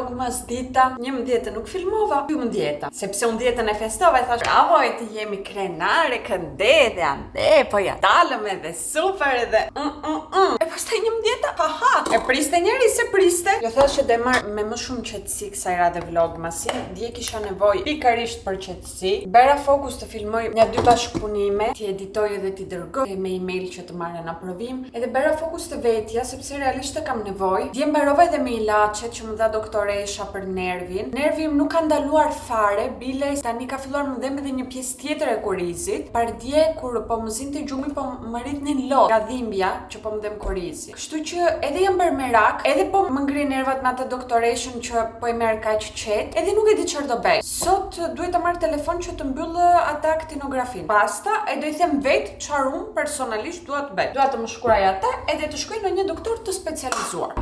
vlogmas dita 11 nuk filmova, 12. Sepse unë ditën e festova e thash bravo e ti jemi krenare, kënde dhe ande, po ja dalëm edhe super edhe E pastaj 11 haha, e priste njeri se priste. Jo thash që dhe marr me më shumë qetësi kësaj radhe vlogmasi, dje kisha nevojë pikërisht për qetësi. Bëra fokus të filmoj një 2 bashkëpunime, ti editoj edhe ti dërgoj me email që të marrën aprovim, edhe bëra fokus të vetja sepse realisht kam nevojë. Dje mbarova edhe me ilaçet që më dha doktoresha për nervin. Nervi im nuk ka ndaluar fare, bile tani ka filluar më dhem edhe një pjesë tjetër e kurizit. Pardje kur po më zinte gjumi po më rritnin lot nga dhimbja që po më dhem kurizi. Kështu që edhe jam bërë merak, edhe po më ngri nervat me atë doktoreshën që po i merr kaq qet, edhe nuk e di çfarë do bëj. Sot duhet të marr telefon që të mbyll atë aktinografin. Pasta e do i them vetë çfarë unë personalisht dua të bëj. Dua të më shkruaj atë edhe të shkoj në një doktor të specializuar.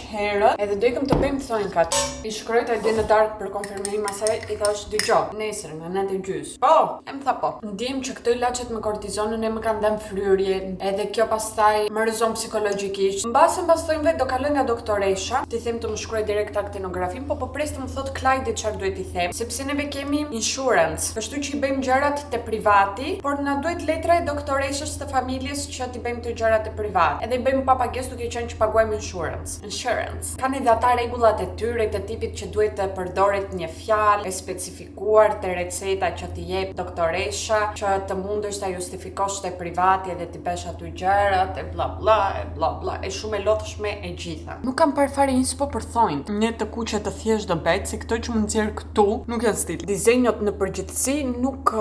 Herët, edhe do ikëm të bëjmë thonjë kat. I shkroi të ide në darkë për konfirmim, asaj i thash dëgjoj, nesër nga 9:30. Po, e më tha po. Ndiem që këto ilaçet me kortizonën e më kanë dhënë fryrje, edhe kjo pastaj më rrezon psikologjikisht. Mbase mbas thonjë vetë do kaloj nga doktoresha, ti them të më shkruaj direkt aktinografin, po pres të më thot Klajdi çfarë duhet i them, sepse neve kemi insurance, kështu që i bëjmë gjërat te privati, por na duhet letra e doktoreshës të familjes që ti bëjmë të gjërat e private. Edhe i bëjmë pa pagesë duke qenë që paguajmë insurance. Kanë edhe ata rregullat e tyre të tipit që duhet të përdoret një fjalë e specifikuar te receta që ti jep doktoresha, që të mundesh ta justifikosh te privati edhe ti bësh aty gjërat e bla bla, e shumë e lodhshme e gjitha. Nuk kam parë fare inspo për thonjt. Një të kuqe të thjesht do bëhet, se këto që më nxjerr këtu nuk janë stil. Dizenjot në përgjithësi nuk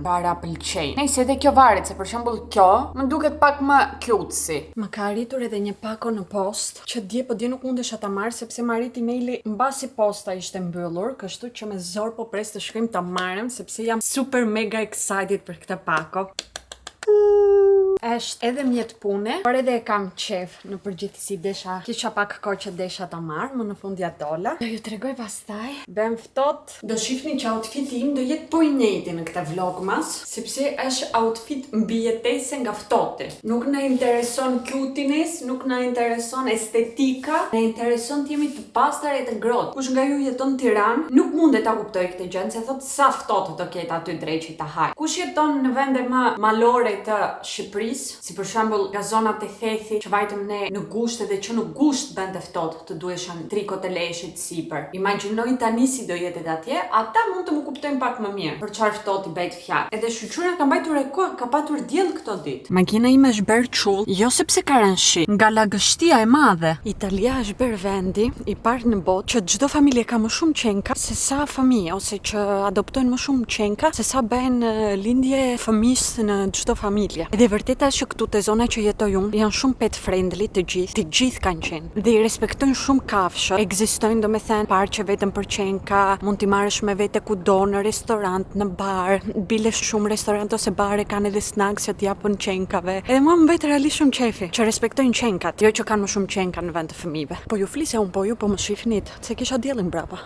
para pëlqejnë. Nëse edhe kjo varet, se për shembull kjo më duket pak më cutesy. Më ka arritur edhe një pako në post që dje nuk mundesha ta marr sepse më arrit emaili mbasi posta ishte mbyllur, kështu që me zor po pres të shkojmë ta marrëm sepse jam super mega excited për këtë pako. Është edhe mjet pune, por edhe e kam qef në përgjithësi, kisha pak kohë që desha ta marr, më në fund ja dola. Do ju tregoj pastaj. Bëm ftohtë. Do shihni që outfiti im do jetë po i njëjti në këtë vlogmas, sepse është outfit mbijetese nga ftohti. Nuk na intereson cuteness, nuk na intereson estetika, na intereson të jemi të pastar e të ngrohtë. Kush nga ju jeton në Tiranë, nuk mundet ta kuptoj këtë gjë, se thot sa ftohtë do ketë aty drejt ta haj. Kush jeton në vende më malore të Shqipërisë, si për shembull nga zonat e Thethi që vajtëm ne në gusht edhe që në gusht bënte ftohtë të duheshan trikot e leshit sipër. Imagjinoj tani si do jetë atje, ata mund të më kuptojnë pak më mirë për çfarë ftohtë i bëhet fjalë. Edhe shoqëria ka mbajtur rekord, ka patur diell këto ditë. Makina ime është bërë çull, jo sepse ka rënë shi, nga lagështia e madhe. Italia është bërë vendi i parë në botë që çdo familje ka më shumë qenka se sa fëmijë, ose që adoptojnë më shumë qenka se sa bëhen lindje fëmijës në çdo familje. Edhe vërtet është që këtu te zona që jetoj unë janë shumë pet friendly të gjithë kanë qenë. Dhe i respektojnë shumë kafshë. Ekzistojnë domethënë parqe vetëm për qenka, mund t'i marrësh me vete kudo në restorant, në bar, bile shumë restorant ose bare kanë edhe snacks që t'japën qenkave. Edhe mua më bëhet realisht shumë qefi që respektojnë qenkat, jo që kanë më shumë qenka në vend të fëmijëve. Po ju flisja unë, po ju po më shifnit, se kisha diellin brapa.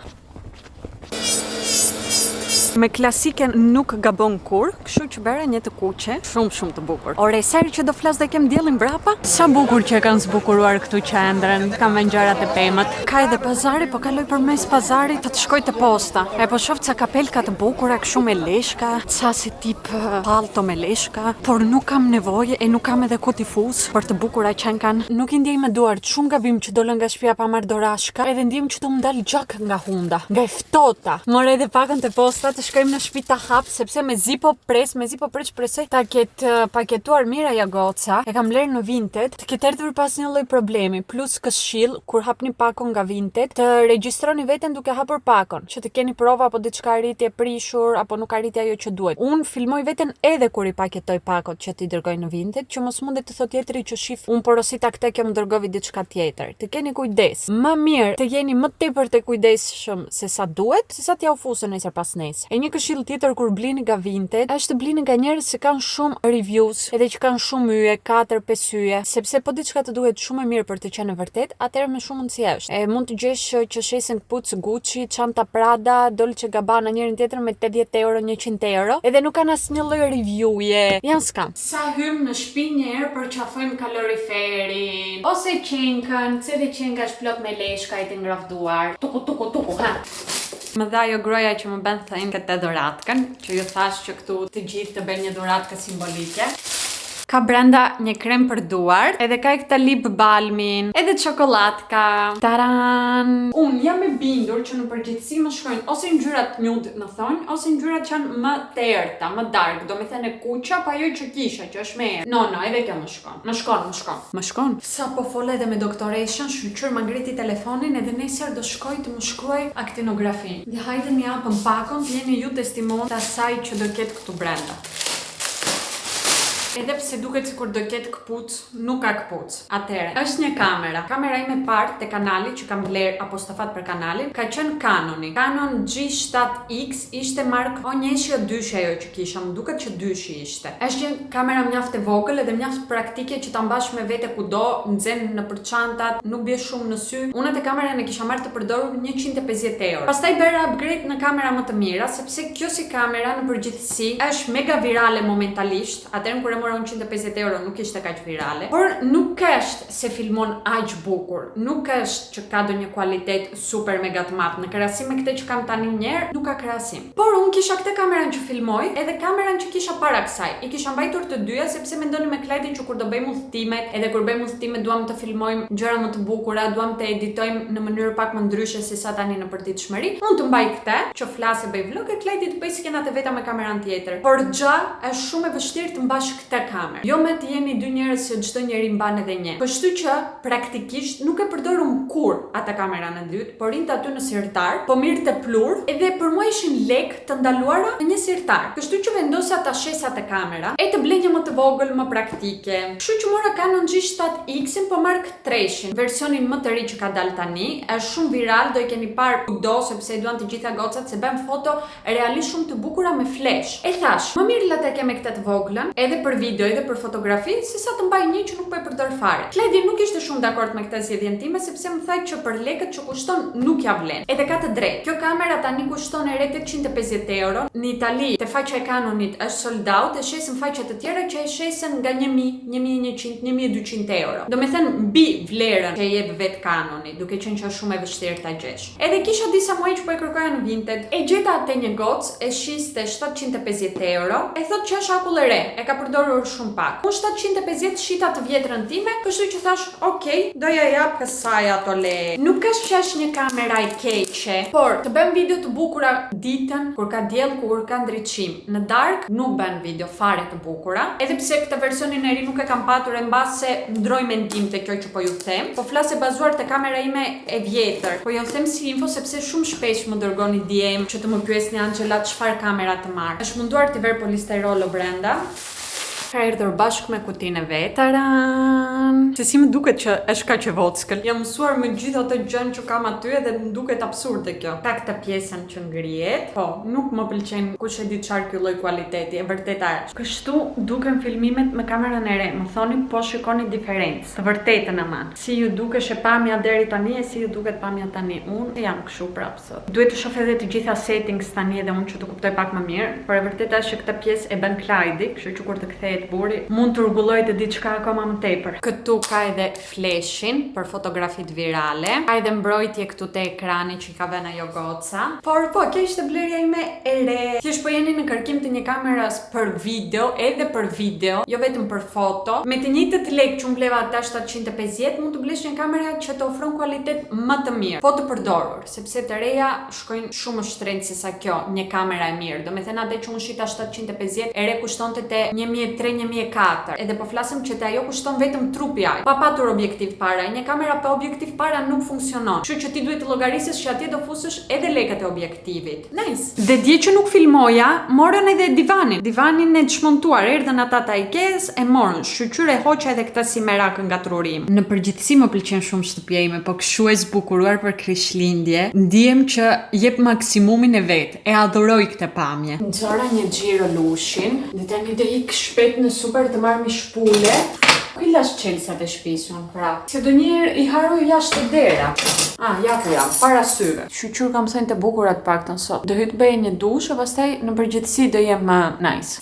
Me klasiken nuk gabon kur, kështu që bëra një të kuqe, shumë të bukur. Ore, seri që do flas dhe kem diellin brapa? Sa bukur që kanë zbukuruar këtu qendrën, kanë ngjarat e pemët. Ka edhe pazari, po kaloj përmes pazarit të shkoj te posta. E po shoh ca kapelka të bukura kështu me leshka, ca si tip palto me leshka, por nuk kam nevojë e nuk kam edhe ku t'i fus për të bukura që kanë. Nuk i ndjej me duart, shumë gabim që dolën nga shtëpia pa marr dorashka, edhe ndjem që të më dal gjak nga hunda, nga ftohta. Morë edhe pakën te posta shkojmë në shtëpi ta hap sepse me zi po pres presoj ta ketë paketuar mirë ajo goca. E kam lërë në Vinted, të ketë erdhur pas një lloj problemi, plus këshill kur hapni pakon nga Vinted, të regjistroni veten duke hapur pakon, që të keni prova apo diçka arritje prishur apo nuk arriti ajo që duhet. Unë filmoj veten edhe kur i paketoj pakot që ti dërgoj në Vinted, që mos mundet të thotë tjetri që shif un porosita këtë që më dërgovi diçka tjetër. Të keni kujdes. Më mirë të jeni më tepër të kujdesshëm se sa duhet, se sa t'ja u fusën nesër pas nesër. E një këshill tjetër kur blini nga Vinted është të blini nga njerëz që kanë shumë reviews, edhe që kanë shumë yje, 4-5 yje, sepse po diçka të duhet shumë e mirë për të qenë e vërtet, atëherë me shumë mundësi është. E mund të gjesh që shesin këpucë Gucci, çanta Prada, Dolce Gabbana njërin tjetër me 80 euro, 100 euro, edhe nuk kanë asnjë lloj review-je. Janë skam. Sa hym në shtëpi një herë për çafojmë kaloriferin, ose qenkën, cili qenka është plot me leshka i të ngrafduar. Tuku, ha. Më dha jo groja që më bën thënë këtë dhuratkën, që ju thash që këtu të gjithë të bëjnë një dhuratkë simbolike. Ka brenda një krem për duar, edhe ka këta lip balmin, edhe çokoladka. Taran! Unë jam e bindur që në përgjithësi më shkojnë ose ngjyrat nude, më thonë, ose ngjyrat që janë më të errta, më dark, do me thënë kuqa, pa jo që kisha, që është me erë. No, edhe kjo më shkon. Më shkon. Sa po fole edhe me doktoreshën, shqyr më ngriti telefonin edhe nesër do shkoj të më shkruaj aktinografin. Dhe hajde një apën pakon, t'jeni ju testimon të asaj që do ketë këtu brenda. Edhe pse duket sikur do ketë këpuc, nuk ka këpuc. Atëherë, është një kamera. Kamera ime parë te kanali që kam bler apostafat për kanalin, ka qenë Canoni. Canon G7X ishte markë o njëshi o dyshi ajo që kisha, më duket që dyshi ishte. Është një kamera mjaft e vogël edhe mjaft praktike që ta mbash me vete kudo, nxen në çantat, nuk bie shumë në sy. Unë atë kamerën e kisha marrë të përdorur 150 euro. Pastaj bëra upgrade në kamera më të mira, sepse kjo si kamera në përgjithësi është mega virale momentalisht. Atëherë kur mora 150 euro nuk ishte kaq virale, por nuk është se filmon aq bukur, nuk është që ka do një kualitet super mega të madh në krahasim me këtë që kam tani njerë, nuk ka krahasim. Por unë kisha këtë kamerën që filmoj, edhe kamerën që kisha para kësaj. I kisha mbajtur të dyja sepse mendonim me Klajtin që kur do bëjmë udhëtimet, edhe kur bëjmë udhëtimet duam të filmojmë gjëra më të bukura, duam të editojmë në mënyrë pak më ndryshe se sa tani në përditshmëri. Mund të mbaj këtë, që flasë bëj vlog e Klajti të bëj skenat e veta me kameran tjetër. Por është shumë e vështirë të mbash këtë kamerë. Jo me të jeni dy njerëz që çdo njeri mban edhe një. Kështu që praktikisht nuk e përdorum kur atë kamerën e dytë, por rinte aty në sirtar, po mirë të plur, edhe për mua ishin lek të ndaluara në një sirtar. Kështu që vendosa ta shesa te kamera e të blej një më të vogël, më praktike. Kështu që mora Canon G7X-in, po Mark III-shin, versionin më të ri që ka dalë tani, është shumë viral, do i keni parë kudo sepse duan të gjitha gocat se bën foto realisht shumë të bukura me flash. E thash, më mirë la të kem këtë të voglën, edhe për video, edhe për fotografi, si sa të mbaj një që nuk po e përdor fare. Kledi nuk ishte shumë dakord me këtë zgjedhjen time sepse më tha që për lekët që kushton nuk ja vlen. Edhe ka të drejtë. Kjo kamera tani kushton e rreth 850 euro. Në Itali, te faqja e Canonit është sold out, e shesin faqe të tjera që e shesin nga 1000, 1100, 1200 euro. Do me thënë mbi vlerën që e jep vet Canoni, duke qenë që është shumë e vështirë ta gjesh. Edhe kisha disa muaj që po e kërkoja në Vinted. E gjeta atë një gocë, e shiste 750 euro, e thotë që është akull e re, e ka përdorur shumë pak. Unë 750 shita të vjetrën time, kështu që thash, okej, do ja jap kësaj ato le. Nuk është që është një kamera e keqe, por të bëm video të bukura ditën kur ka diell, kur ka ndriçim. Në dark nuk bën video fare të bukura, edhe pse këtë versionin e ri nuk e kam patur e mbase ndroj mendim te kjo që po ju them. Po flas e bazuar te kamera ime e vjetër. Po ju them si info sepse shumë shpesh më dërgoni DM që të më pyesni Angela çfarë kamera të marr. Është munduar të ver polisterolo brenda. Ka erdhur bashkë me kutinë e vet. Taran! Se si më duket që është kaq e vockël. Jam mësuar me gjithë ato gjën që kam aty dhe më duket absurde kjo. Ka këtë pjesën që ngrihet. Po, nuk më pëlqen kush e di çfarë ky lloj kualiteti, e vërteta është. Kështu duken filmimet me kamerën e re. Më thoni po shikoni diferencë. Të vërtetën ama. Si ju dukesh e pamja deri tani e si ju duket pamja tani. Unë jam kështu prapë sot. Duhet të shoh edhe të gjitha settings tani edhe unë që të kuptoj pak më mirë, por e vërteta është që këtë pjesë e bën Klajdi, kështu që kur të kthehet buri, mund të rregulloj të diçka akoma më tepër. Këtu ka edhe flashin për fotografit virale. Ka edhe mbrojtje këtu te ekrani që ka vënë ajo goca. Por po, kjo ishte blerja ime e re. Thjesht po jeni në kërkim të një kameras për video, edhe për video, jo vetëm për foto. Me të njëjtët lekë që unë bleva ata 750, mund të blesh një kamera që të ofron kualitet më të mirë, po të përdorur, sepse të reja shkojnë shumë më shtrenjtë se sa kjo, një kamera e mirë. Do me thënë atë që unë shita 750, e re kushtonte te 1300-1400. Edhe po flasim që te ajo kushton vetëm trupi aj, pa patur objektiv para. Një kamera pa objektiv para nuk funksionon. Kështu që ti duhet të llogarisësh që atje do fusësh edhe lekët e objektivit. Nice. Dhe dje që nuk filmoj filmoja, morën edhe divanin. Divanin e çmontuar, erdhën ata ta Ikes, e morën. Shqyqyre hoqa edhe këta si merakën nga trurim. Në përgjithësi më pëlqen shumë shtëpia ime, po kështu e zbukuruar për Krishtlindje, ndihem që jep maksimumin e vet. E adhuroj këtë pamje. Nxora një xhiro lushin, dhe tani do ik shpejt në super të marr mi shpule. Ku i lash çelsat e shpisun, pra? Se do njerë i haroj jashtë dera. Ja ku jam, para syve. Shqyqyr kam thënë të bukurat paktën sot. Do hyt bëj një dush, e pastaj në përgjithësi do jem nice.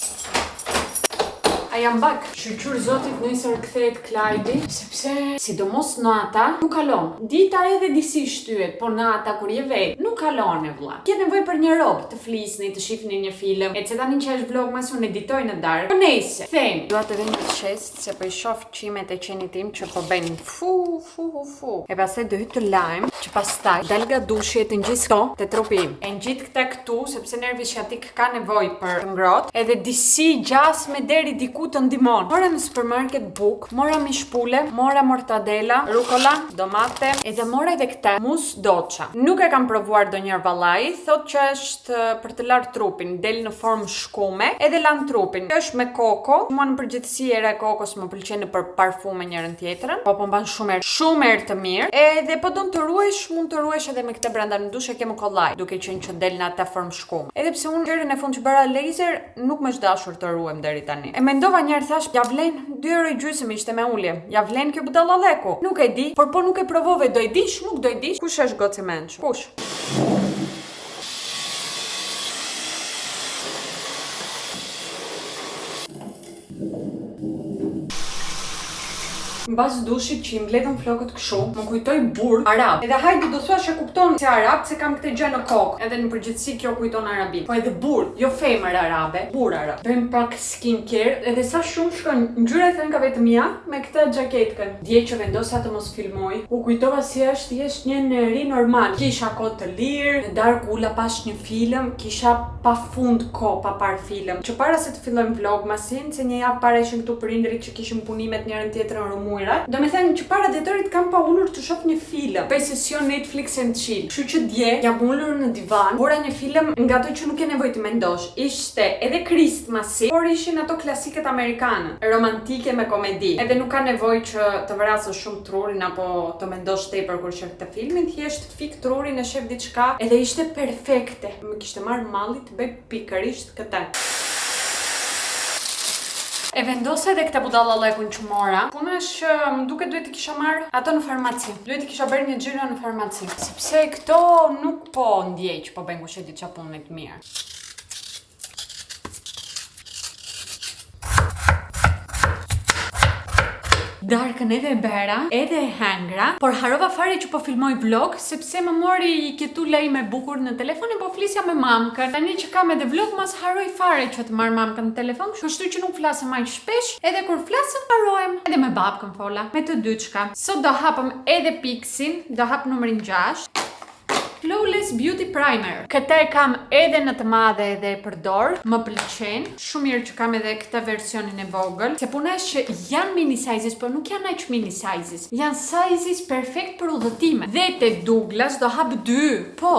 A jam bak. Shqyqyr zotit nesër kthehet Klajdi, sepse sidomos nata nuk kalon. Dita edhe disi shtyhet, po nata kur je vet, nuk kalon e vlla. Ke nevojë për një robë të flisni, të shihni një film. E që tani që është vlog mas unë editoj në darkë. Po nejse, them. Dua të vend të shest se po i shoh qimet e qenit tim që po bëjnë fu. E pastaj do hyj të lajm që pastaj dal nga dushi të ngjis këto te trupi im. E ngjit këta këtu sepse nervi sciatik ka nevojë për të ngrohtë. Edhe disi gjas me deri diku të ndihmon. Mora në supermarket buk, mora mi shpule, mora mortadela, rukola, domate, edhe mora edhe këta mus doça. Nuk e kam provuar ndonjëherë vallai, thotë që është për të larë trupin, del në formë shkume, edhe lan trupin. Kjo është me koko, mua në përgjithësi era e kokos më pëlqen për parfume njërin tjetrën, po mban shumë erë të mirë. Edhe po don të ruhesh, mund të ruhesh edhe me këtë brenda në dush e ke më kollaj, duke qenë që del në atë formë shkume. Edhe pse unë herën e fundit që bëra laser, nuk më është dashur të ruhem deri tani. E mendova njerë thash, ja vlen 2,50 € ishte me ulje. Ja vlen kjo budallaleku. Nuk e di, por po nuk e provove, do e dish, nuk do e dish. Kush është goci menç? Kush? Mbas dushit që i mbledhën flokët kështu, më kujtoj burr arab. Edhe hajde do thuash e kupton se arab se kam këtë gjë në kokë. Edhe në përgjithësi kjo kujton arabin. Po edhe burr, jo femër arabe, burr arab. Bëjmë pak skincare, edhe sa shumë shkon ngjyra e thënë ka vetëm ja me këtë xhaketkën. Dje që vendosa të mos filmoj, u kujtova si është thjesht një neri normal. Kisha kohë të lirë, në darkë ula pash një film, kisha pafund kohë pa par film. Që para se të fillojmë vlogmasin, se një javë para ishin këtu prindërit që kishin punimet njërin tjetrën rumuj. Do me thënë që para detorit kam pa ullur të shoh një film. Bëj sesion Netflix and chill. Kështu që dje jam ullur në divan, bora një film nga ato që nuk e nevojë të mendosh. Ishte edhe Christmasi, por ishin ato klasiket amerikane, romantike me komedi. Edhe nuk ka nevojë që të vrasësh shumë trurin apo të mendosh tepër kur shef këtë filmin, thjesht fik trurin e shef diçka, edhe ishte perfekte. Më kishte marrë malli të bëj pikërisht këtë. E vendosa edhe këta budallalekun që mora. Puna është më duket duhet i kisha marrë ato në farmaci. Duhet i kisha bërë një xhiro në farmaci. Sepse këto nuk po ndjej që po bëjnë kush e di çfarë punë të mirë. Darkën edhe bera, edhe e hengra, por harova fare që po filmoj vlog, sepse më mori i këtu lej me bukur në telefon e po flisja me mamkën. Tani që kam edhe vlog, mos haroj fare që të marr mamkën në telefon, kështu që nuk flasem aq shpesh, edhe kur flasem harohem. Edhe me babkën fola, me të dyçka. Sot do hapëm edhe Pixin, do hap numrin 6. Flawless Beauty Primer. Këtë e kam edhe në të madhe edhe e përdor, më pëlqen. Shumë mirë që kam edhe këtë versionin e vogël. Se puna është që janë mini sizes, por nuk janë aq mini sizes. Janë sizes perfekt për udhëtime. Dhe te Douglas do hap 2. Po.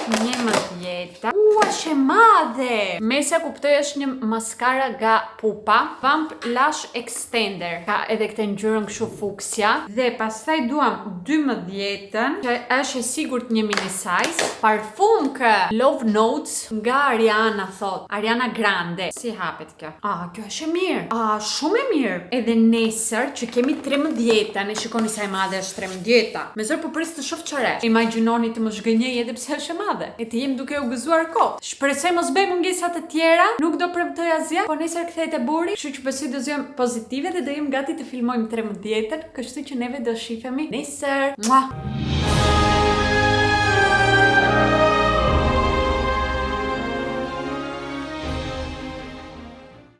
Një më tjeta. Është e madhe! Mesa kuptoj është një maskara nga Pupa, Vamp Lash Extender. Ka edhe këtë ngjyrën kështu fuksja. Dhe pastaj duam 12-ën, që është e sigurt një mini size. Parfum kë Love Notes nga Ariana thot. Ariana Grande. Si hapet kjo? Kjo është e mirë. Shumë e mirë. Edhe nesër që kemi 13-ën, e shikoni sa e madhe është 13-a. Me zor po pris të shoh çfarë. Imagjinoni të mos zhgënjej edhe pse është e madhe. E të jem duke u gëzuar kot. Shpresoj mos bëj mungesa të tjera, nuk do premtoj asgjë, po nesër kthehet e buri, kështu që besoj do jem pozitive dhe do jem gati të filmojmë 13-ën, kështu që neve do shihemi nesër. Mua.